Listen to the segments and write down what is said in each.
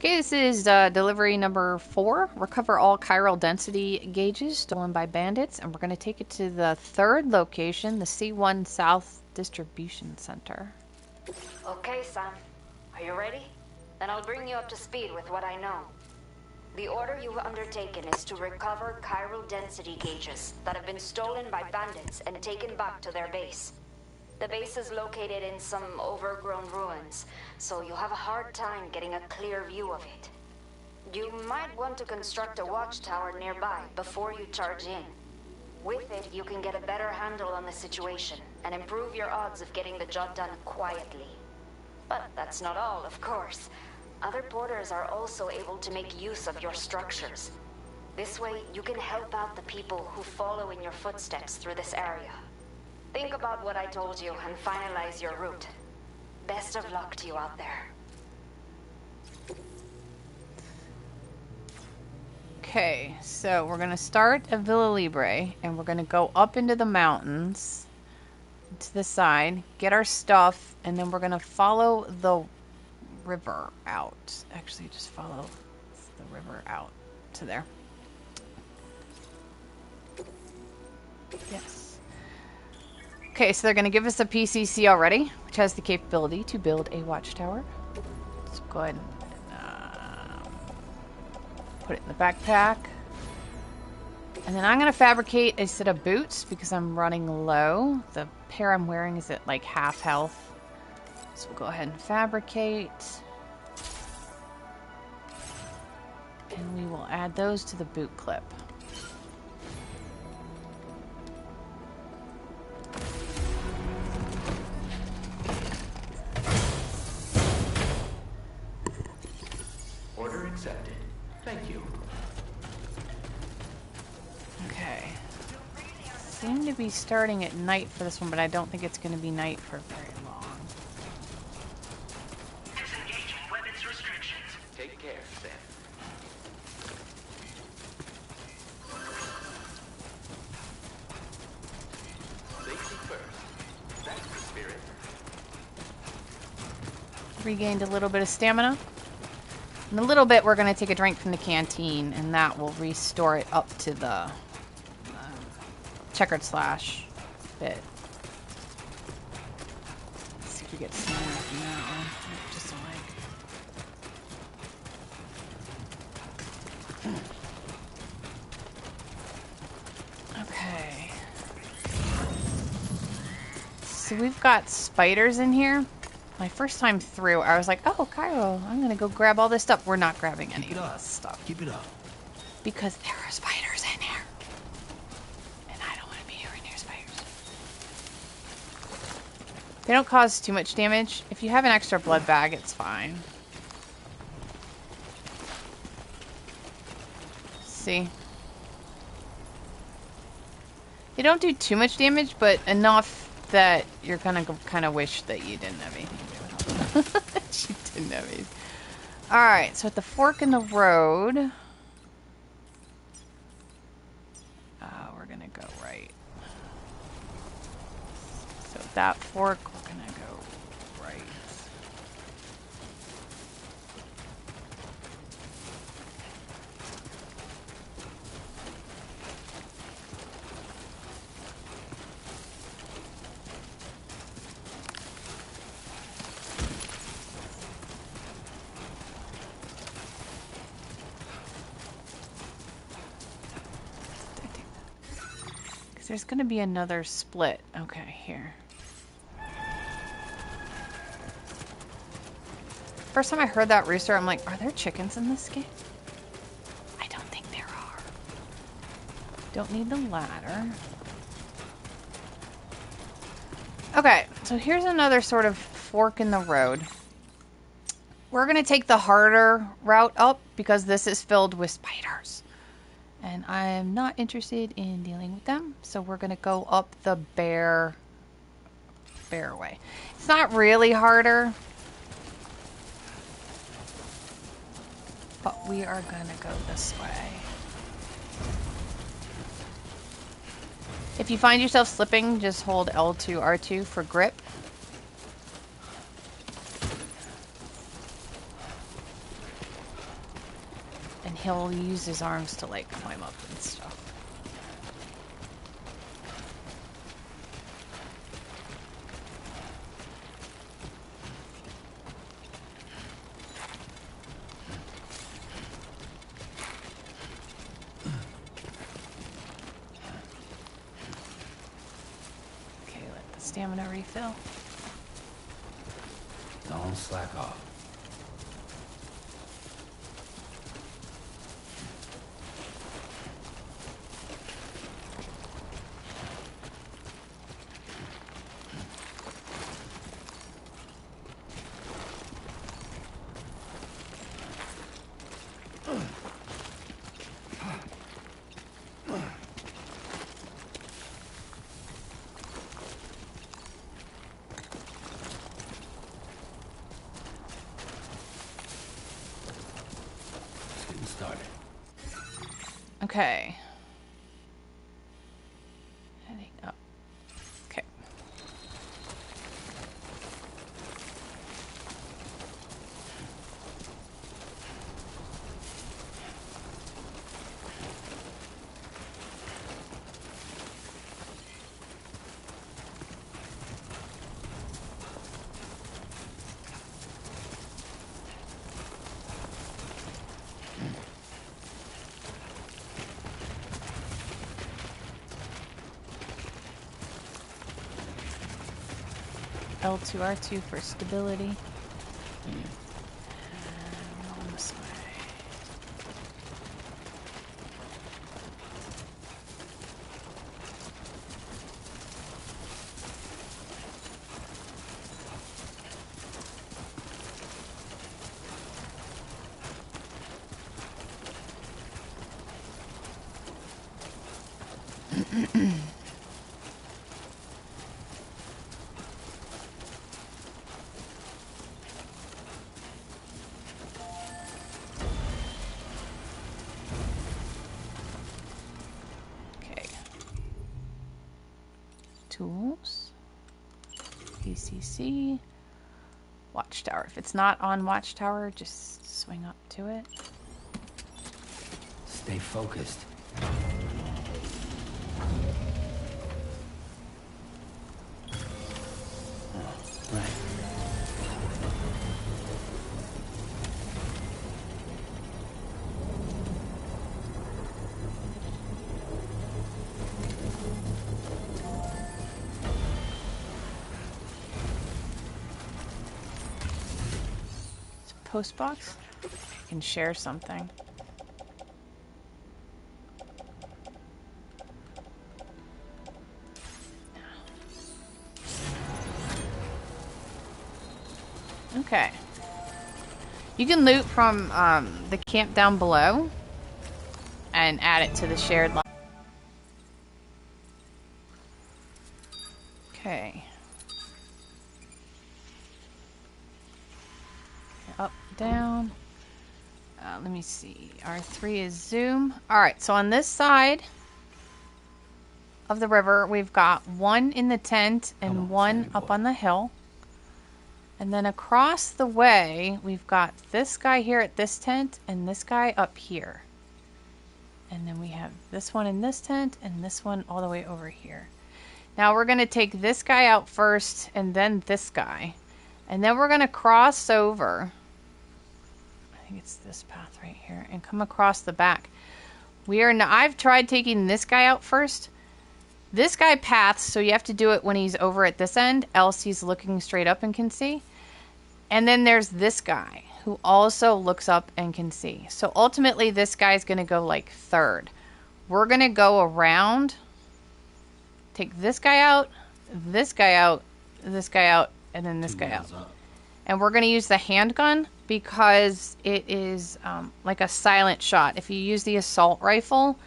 Okay, this is delivery number 4. Recover all chiral density gauges stolen by bandits, and we're going to take it to the 3rd location, the C1 South Distribution Center. Okay, Sam. Are you ready? Then I'll bring you up to speed with what I know. The order you've undertaken is to recover chiral density gauges that have been stolen by bandits and taken back to their base. The base is located in some overgrown ruins, so you'll have a hard time getting a clear view of it. You might want to construct a watchtower nearby before you charge in. With it, you can get a better handle on the situation and improve your odds of getting the job done quietly. But that's not all, of course. Other porters are also able to make use of your structures. This way, you can help out the people who follow in your footsteps through this area. Think about what I told you and finalize your route. Best of luck to you out there. Okay, so we're going to start at Villa Libre, and we're going to go up into the mountains to the side, get our stuff, and then we're going to follow the river out. Actually, just follow the river out to there. Yes. Okay, so they're going to give us a PCC already, which has the capability to build a watchtower. Let's go ahead and put it in the backpack. And then I'm going to fabricate a set of boots because I'm running low. The pair I'm wearing is at like half health. So we'll go ahead and fabricate. And we will add those to the boot clip. Order accepted. Thank you. Okay. Seem to be starting at night for this one, but I don't think it's going to be night for very long. Disengaging weapons restrictions. Take care, Sam. Safety first. That's the spirit. Regained a little bit of stamina. In a little bit, we're going to take a drink from the canteen, and that will restore it up to the checkered slash bit. Let's see if we get stamina from that one. Just a leg. Okay. So we've got spiders in here. My first time through, I was like, oh, Cairo, I'm going to go grab all this stuff. We're not grabbing any of this stuff. Keep it up. Because there are spiders in here. And I don't want to be here near spiders. They don't cause too much damage. If you have an extra blood bag, it's fine. See? They don't do too much damage, but enough that you're gonna kind of wish that you didn't have anything to do with them. She didn't have anything. Alright, so at the fork in the road, we're gonna go right. So at that fork, we're gonna go right. There's going to be another split. Okay, here. First time I heard that rooster, I'm like, are there chickens in this game? I don't think there are. Don't need the ladder. Okay, so here's another sort of fork in the road. We're going to take the harder route up because this is filled with spiders. And I'm not interested in dealing with them, so we're going to go up the bare way. It's not really harder, but we are going to go this way. If you find yourself slipping, just hold L2, R2 for grip. he'll use his arms to like climb up and stuff. Okay, let the stamina refill. Don't slack off. Okay. Heading up. Okay. L2, R2 for stability. On this way. Tools, PCC, watchtower. If it's not on watchtower, just swing up to it. Stay focused. Right. Post box. I can share something. Okay. You can loot from the camp down below and add it to the shared line. Okay. Up, down. Let me see. R3 is zoom. Alright, so on this side of the river, we've got one in the tent and one up on the hill. And then across the way, we've got this guy here at this tent and this guy up here. And then we have this one in this tent and this one all the way over here. Now we're going to take this guy out first and then this guy. And then we're going to cross over. I think it's this path right here. And come across the back. I've tried taking this guy out first. This guy paths, so you have to do it when he's over at this end. Else he's looking straight up and can see. And then there's this guy who also looks up and can see. So ultimately this guy's going to go like third. We're going to go around. Take this guy out, this guy out, this guy out, and then this guy out. And we're going to use the handgun because it is like a silent shot. If you use the assault rifle,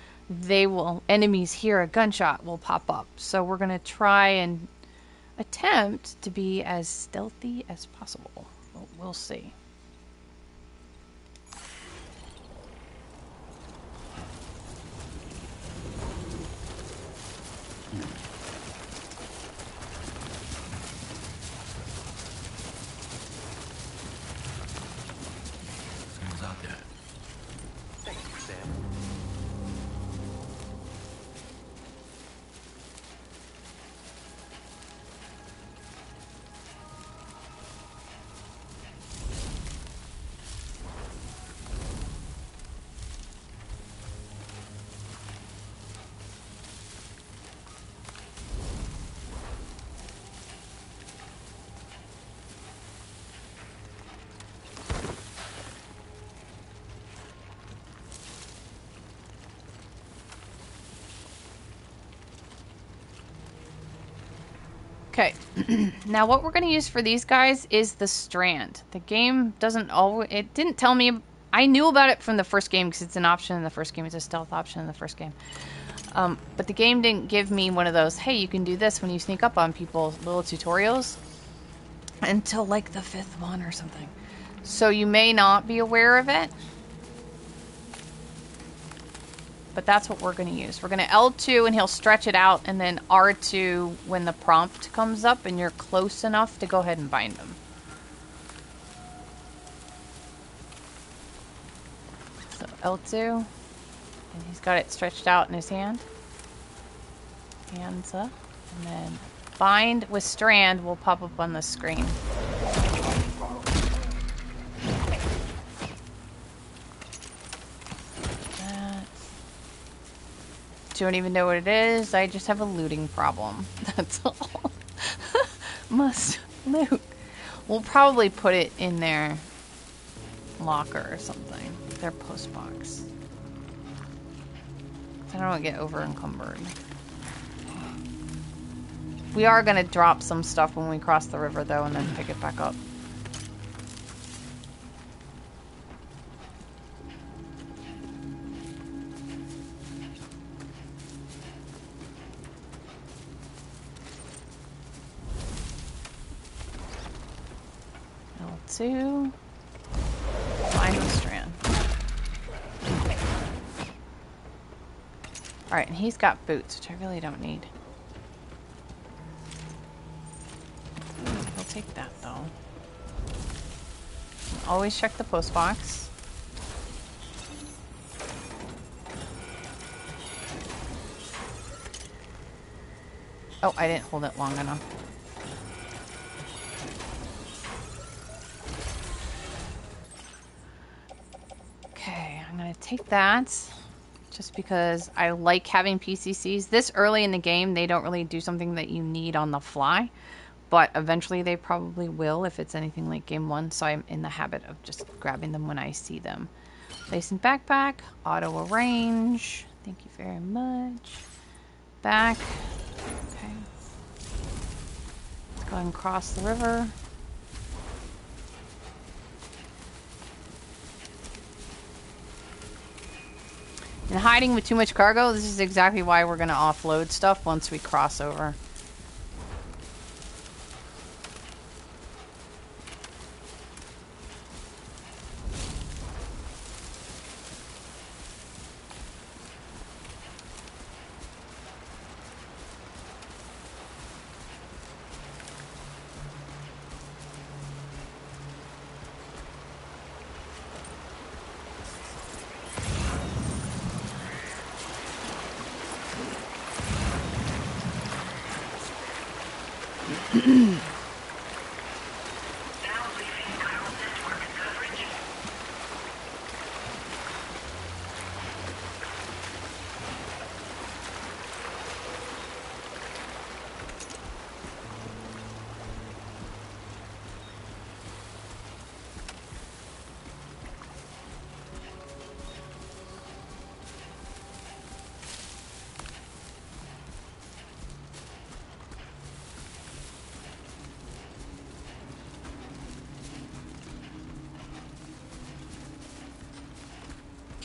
enemies hear a gunshot will pop up. So we're going to try and attempt to be as stealthy as possible. We'll see. Someone's out there. Thank you. Okay, now what we're going to use for these guys is the strand. The game doesn't always... It didn't tell me... I knew about it from the first game because it's an option in the first game. It's a stealth option in the first game. But the game didn't give me one of those, hey, you can do this when you sneak up on people, little tutorials, until like the 5th one or something. So you may not be aware of it. But that's what we're going to use. We're going to L2 and he'll stretch it out, and then R2 when the prompt comes up and you're close enough to go ahead and bind them. So L2, and he's got it stretched out in his hand. Hands up, and then bind with strand will pop up on the screen. Don't even know what it is. I just have a looting problem. That's all. Must loot. We'll probably put it in their locker or something. Their post box. I don't want to get over encumbered. We are going to drop some stuff when we cross the river though, and then pick it back up. L2. Bind with strand. Alright, and he's got boots, which I really don't need. We'll take that though. Always check the post box. Oh, I didn't hold it long enough. Okay, I'm gonna take that just because I like having PCCs. This early in the game, they don't really do something that you need on the fly, but eventually they probably will if it's anything like game 1, so I'm in the habit of just grabbing them when I see them. Place in backpack, auto arrange. Thank you very much. Back. Okay. Let's go ahead and cross the river. And hiding with too much cargo, this is exactly why we're going to offload stuff once we cross over.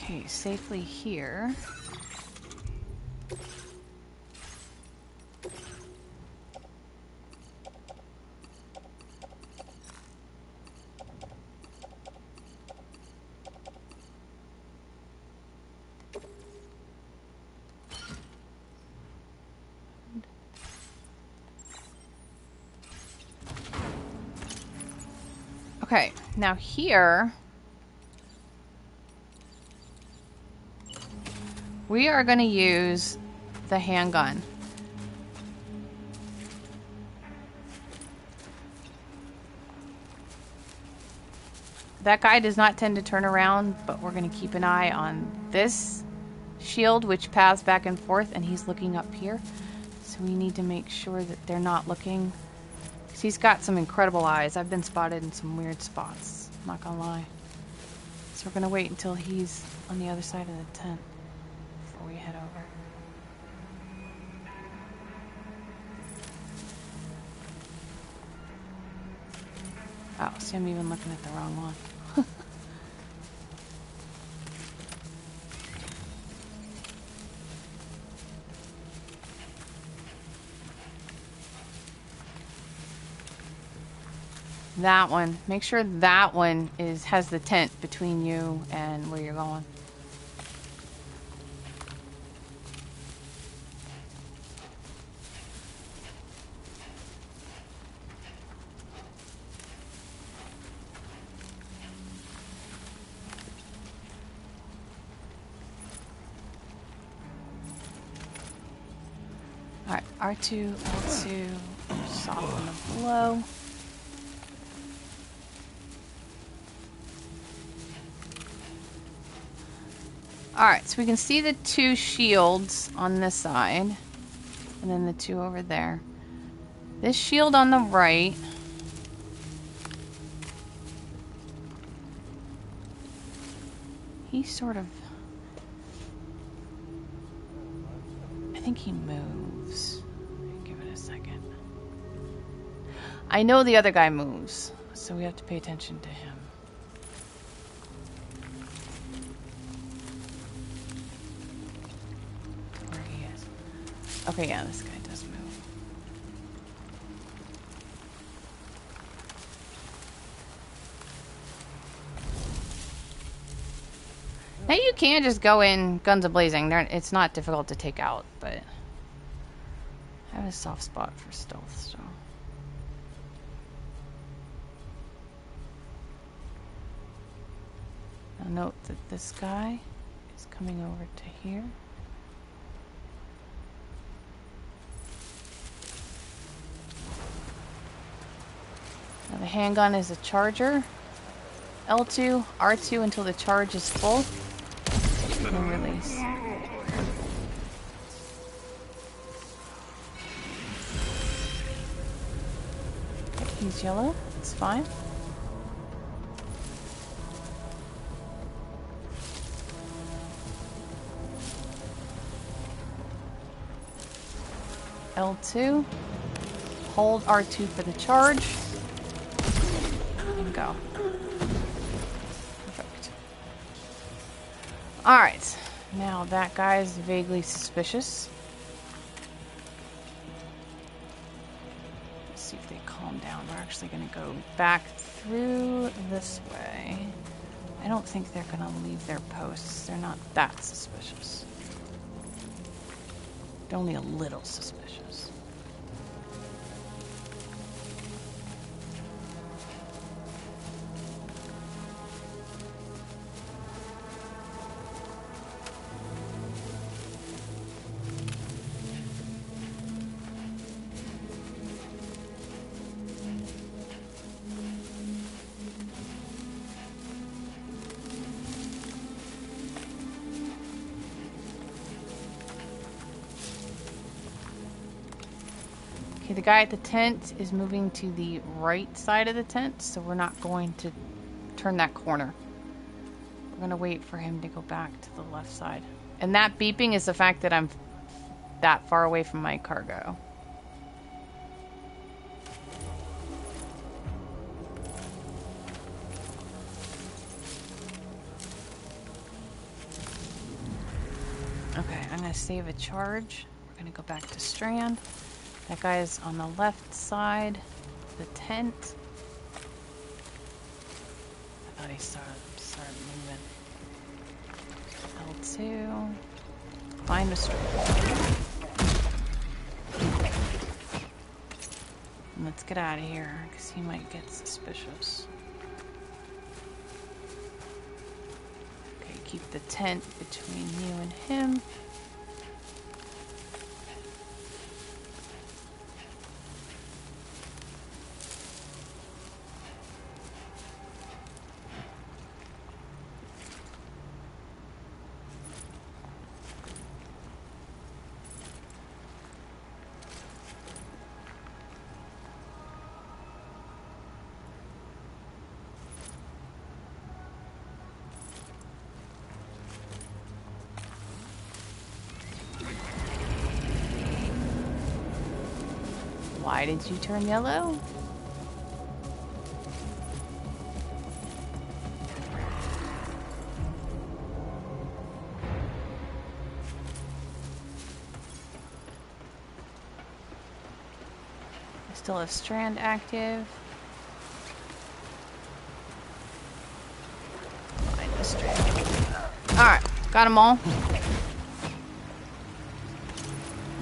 Okay, safely here. Okay, now here we are going to use the handgun. That guy does not tend to turn around, but we're going to keep an eye on this shield, which paths back and forth, and he's looking up here. So we need to make sure that they're not looking. Because he's got some incredible eyes. I've been spotted in some weird spots, I'm not going to lie. So we're going to wait until he's on the other side of the tent before we head over. See, I'm even looking at the wrong one. That one. Make sure that one has the tent between you and where you're going. Alright, R2, L2, soften the blow. Alright, so we can see the two shields on this side, and then the two over there. This shield on the right, he sort of, I think he moves. Give it a second. I know the other guy moves, so we have to pay attention to him. Where he is. Okay, yeah, this guy does move. Now you can just go in guns a-blazing. It's not difficult to take out, but I have a soft spot for stealth, so. Now note that this guy is coming over to here. Now the handgun is a charger. L2, R2 until the charge is full. And release. He's yellow. It's fine. L2. Hold R2 for the charge. And go. Perfect. Alright. Now that guy is vaguely suspicious. Let's see if they calm down. We're actually going to go back through this way. I don't think they're going to leave their posts. They're not that suspicious. They're only a little suspicious. Okay, the guy at the tent is moving to the right side of the tent, so we're not going to turn that corner. We're going to wait for him to go back to the left side. And that beeping is the fact that I'm that far away from my cargo. Okay, I'm going to save a charge. We're going to go back to Strand. That guy is on the left side of the tent. I thought he started moving. L2. Find Mr. And let's get out of here, because he might get suspicious. Okay, keep the tent between you and him. Why did you turn yellow? still have Strand active. Find the Strand. Alright, got them all.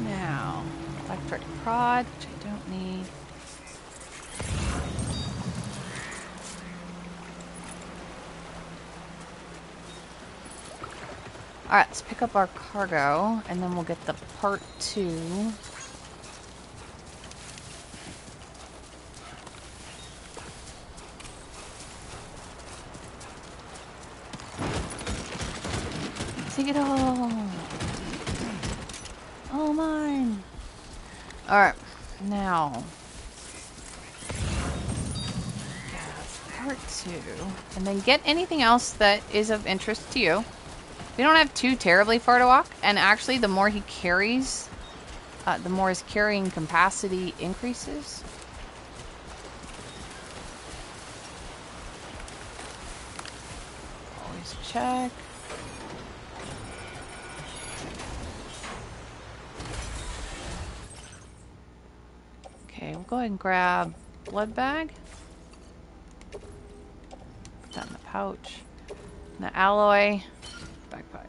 Now, electric prod, which I don't need. Alright, let's pick up our cargo, and then we'll get the part 2. Take it all! All mine! Alright, now. Part 2. And then get anything else that is of interest to you. We don't have too terribly far to walk, and actually the more he carries, the more his carrying capacity increases. Always check. Okay, we'll go ahead and grab blood bag. Put that in the pouch. And the alloy. Backpack.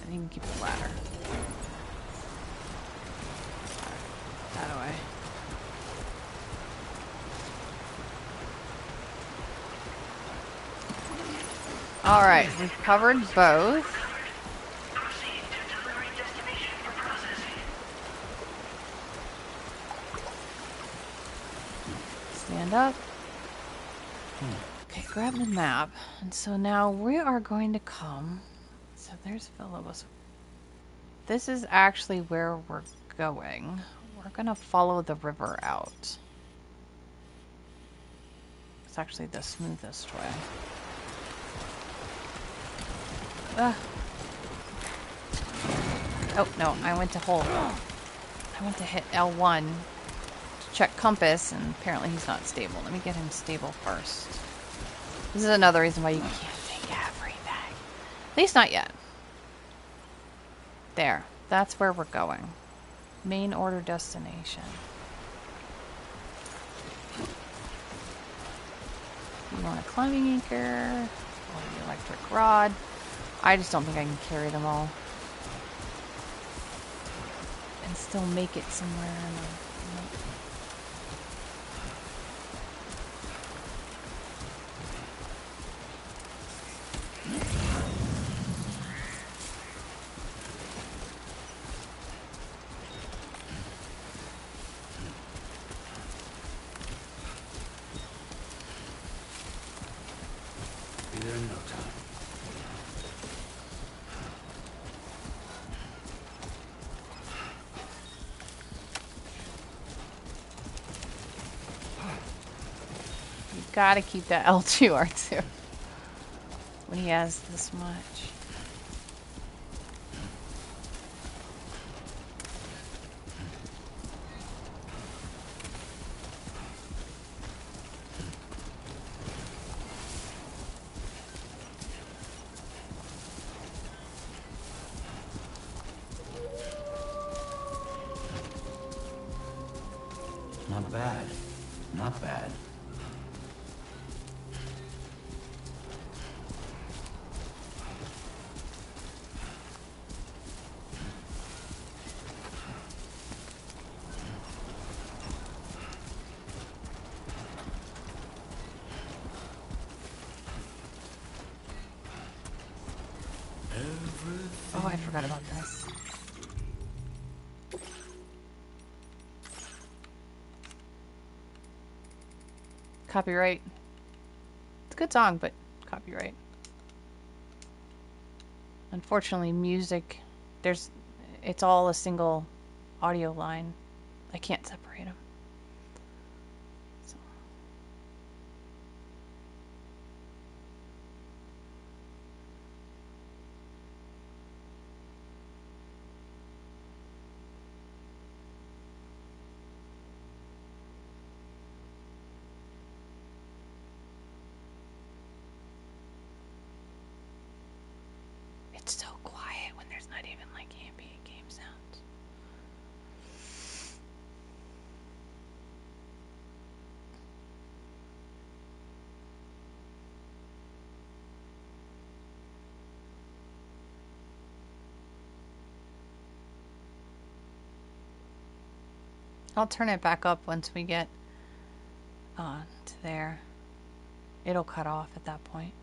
And you can keep the ladder. Alright, that away. Alright, we've covered both. Proceed to delivery destination for processing. Stand up. Okay, grab the map. And so now we are going to come. So there's Phillips. This is actually where we're going. We're going to follow the river out. It's actually the smoothest way. Oh, no, I went to hold. I went to hit L1 to check compass, and apparently he's not stable. Let me get him stable first. This is another reason why you can't take everything. At least not yet. There. That's where we're going. Main order destination. You want a climbing anchor or the electric rod. I just don't think I can carry them all. And still make it somewhere in the... Be there in no time. You've got to keep that L2 R2 when he has this much. Not bad. Not bad. Oh, I forgot about this. Copyright. It's a good song, but copyright. Unfortunately, music, it's all a single audio line. I can't separate them. So. It's so quiet when there's not even like ambient game sounds. I'll turn it back up once we get to there. It'll cut off at that point.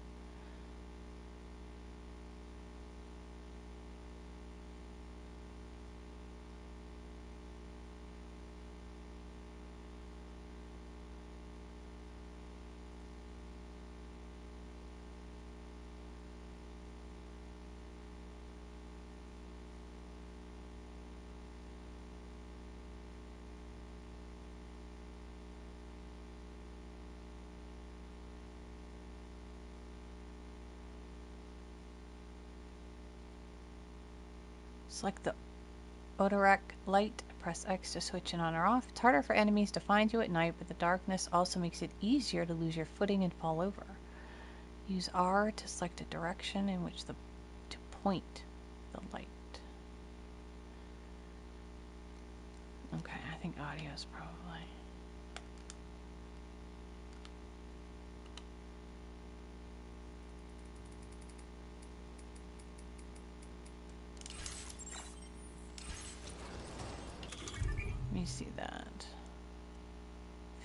Select the Odorek light. Press X to switch it on or off. It's harder for enemies to find you at night, but the darkness also makes it easier to lose your footing and fall over. Use R to select a direction in which to point the light. Okay, I think audio is probably... Let me see that.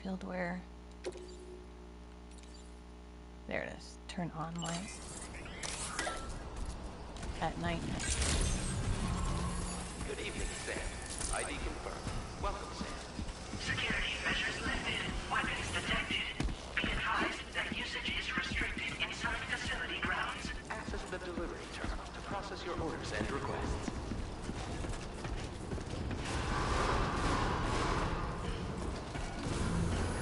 Fieldware. There it is. Turn on lights. At night. Good evening, Sam. ID confirmed. Welcome, Sam. Security measures lifted. Weapons detected. Be advised that usage is restricted inside facility grounds. Access the delivery terminal to process your orders and requests.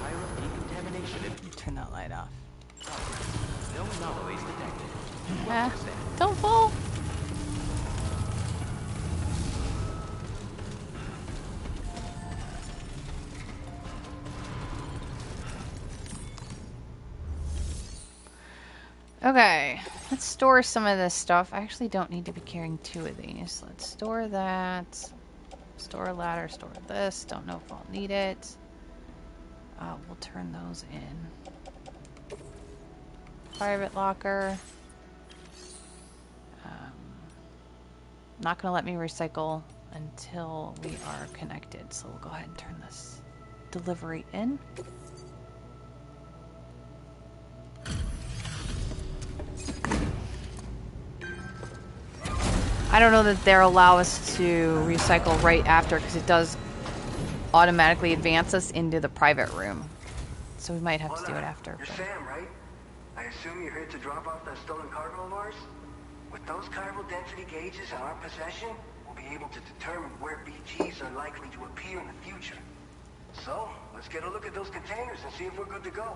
Chiral decontamination. Turn that light off. No anomalies detected. Ah, Welcome, Sam. don't fall! Okay, let's store some of this stuff. I actually don't need to be carrying 2 of these. Let's store that. Store a ladder, store this. Don't know if I'll need it. We'll turn those in. Private locker. Not going to let me recycle until we are connected. So we'll go ahead and turn this delivery in. I don't know that they'll allow us to recycle right after because it does automatically advance us into the private room. So we might have to do it after. You're But... Sam, right? I assume you're here to drop off that stolen cargo of ours? With those chiral density gauges in our possession, we'll be able to determine where BGs are likely to appear in the future. So, let's get a look at those containers and see if we're good to go.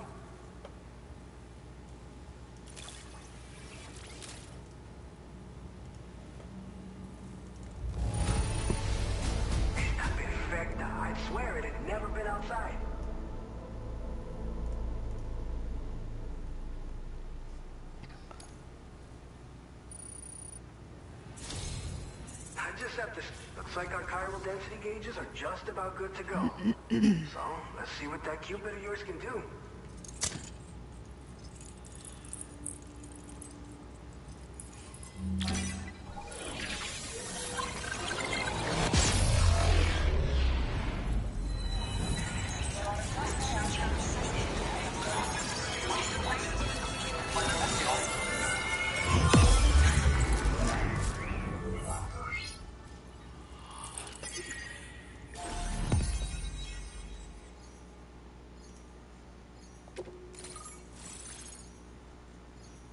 Perfecta. I'd swear it had never been outside. I just have to... Looks like our chiral density gauges are just about good to go. So, let's see what that Cupid of yours can do.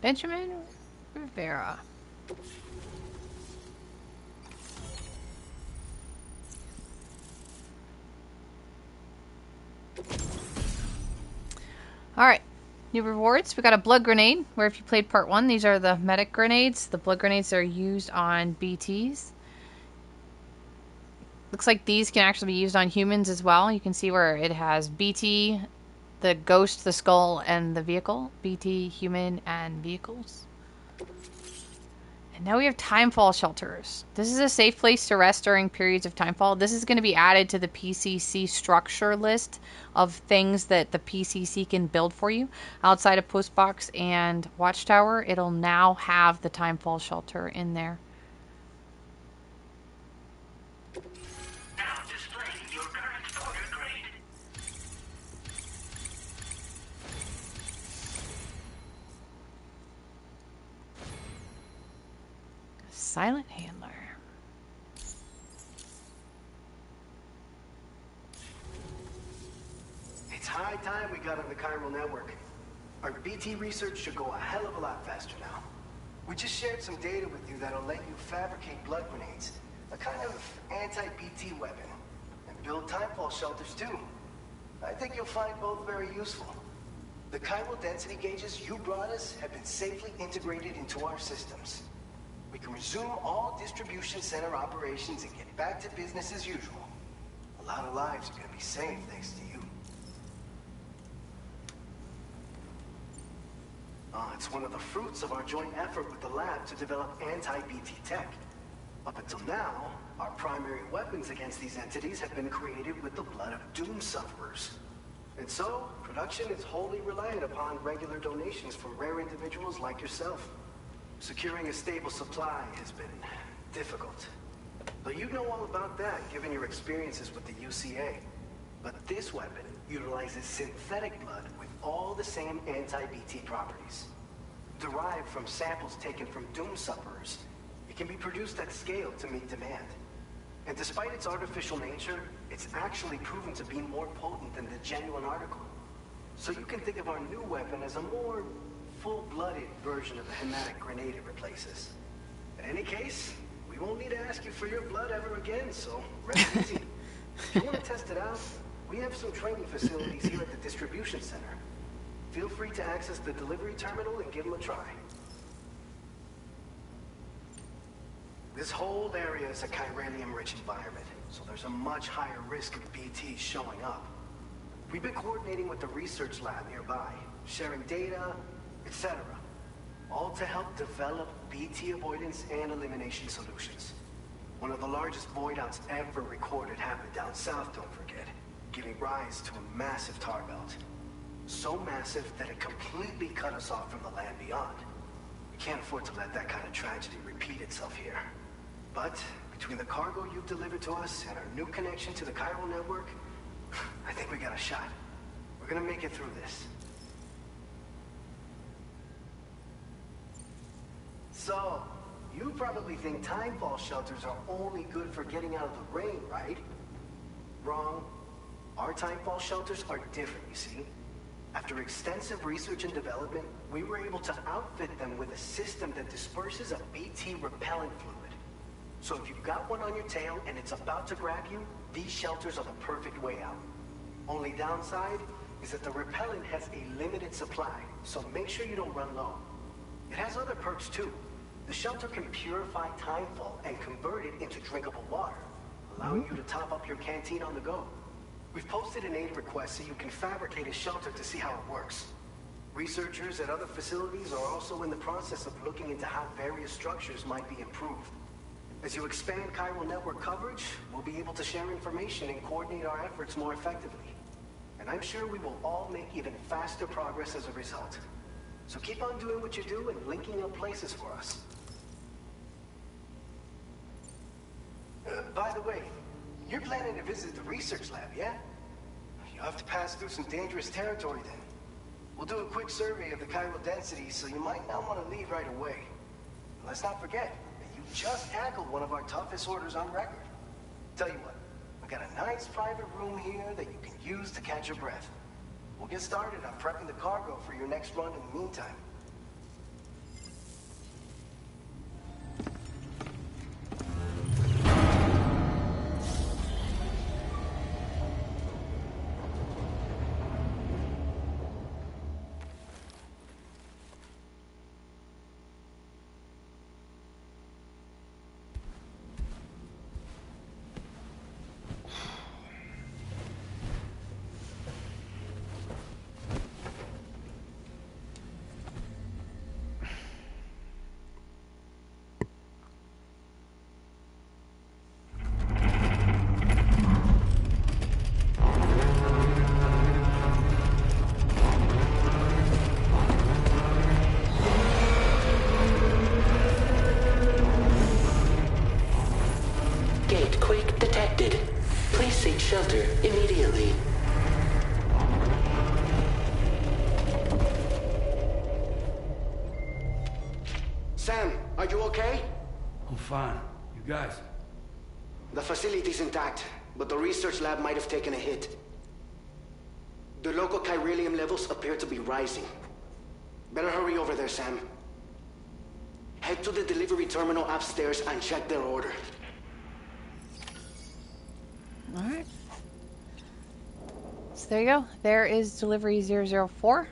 Benjamin Rivera. Alright, new rewards. We got a blood grenade, where if you played part 1, these are the medic grenades. The blood grenades are used on BTs. Looks like these can actually be used on humans as well. You can see where it has BT, the ghost, the skull, and the vehicle. BT, human, and vehicles. And now we have timefall shelters. This is a safe place to rest during periods of timefall. This is going to be added to the PCC structure list of things that the PCC can build for you. Outside of Postbox and Watchtower, it'll now have the timefall shelter in there. Now displaying your current order Silent handler. It's high time we got on the chiral network. Our BT research should go a hell of a lot faster now. We just shared some data with you that'll let you fabricate blood grenades, a kind of anti-BT weapon, and build timefall shelters too. I think you'll find both very useful. The chiral density gauges you brought us have been safely integrated into our systems. We can resume all distribution center operations and get back to business as usual. A lot of lives are gonna be saved thanks to you. It's one of the fruits of our joint effort with the lab to develop anti-BT tech. Up until now, our primary weapons against these entities have been created with the blood of doom sufferers. And so, production is wholly reliant upon regular donations from rare individuals like yourself. Securing a stable supply has been difficult. But you know all about that, given your experiences with the UCA. But this weapon utilizes synthetic blood with all the same anti-BT properties. Derived from samples taken from doom sufferers, it can be produced at scale to meet demand. And despite its artificial nature, it's actually proven to be more potent than the genuine article. So you can think of our new weapon as a more full-blooded version of the hematic grenade it replaces. In any case, we won't need to ask you for your blood ever again, so rest easy. If you want to test it out, we have some training facilities here at the distribution center. Feel free to access the delivery terminal and give them a try. This whole area is a chiralium-rich environment, so there's a much higher risk of BTs showing up. We've been coordinating with the research lab nearby, sharing data, etc. All to help develop BT avoidance and elimination solutions. One of the largest void outs ever recorded happened down south, don't forget, giving rise to a massive tar belt. So massive that it completely cut us off from the land beyond. We can't afford to let that kind of tragedy repeat itself here. But between the cargo you've delivered to us and our new connection to the chiral network, I think we got a shot. We're gonna make it through this. So, you probably think timefall shelters are only good for getting out of the rain, right? Wrong. Our timefall shelters are different, you see. After extensive research and development, we were able to outfit them with a system that disperses a BT repellent fluid. So if you've got one on your tail and it's about to grab you, these shelters are the perfect way out. Only downside is that the repellent has a limited supply, so make sure you don't run low. It has other perks too. The shelter can purify timefall and convert it into drinkable water, allowing you to top up your canteen on the go. We've posted an aid request so you can fabricate a shelter to see how it works. Researchers at other facilities are also in the process of looking into how various structures might be improved. As you expand chiral network coverage, we'll be able to share information and coordinate our efforts more effectively. And I'm sure we will all make even faster progress as a result. So keep on doing what you do and linking up places for us. By the way, you're planning to visit the research lab, yeah? You'll have to pass through some dangerous territory then. We'll do a quick survey of the chiral density, so you might not want to leave right away. Let's not forget that you just tackled one of our toughest orders on record. Tell you what, we got a nice private room here that you can use to catch your breath. We'll get started on prepping the cargo for your next run in the meantime. Shelter immediately. Sam, are you okay? I'm fine. You guys? The facility's intact, but the research lab might have taken a hit. The local chiralium levels appear to be rising. Better hurry over there, Sam. Head to the delivery terminal upstairs and check their order. Alright. So there you go. There is delivery 004.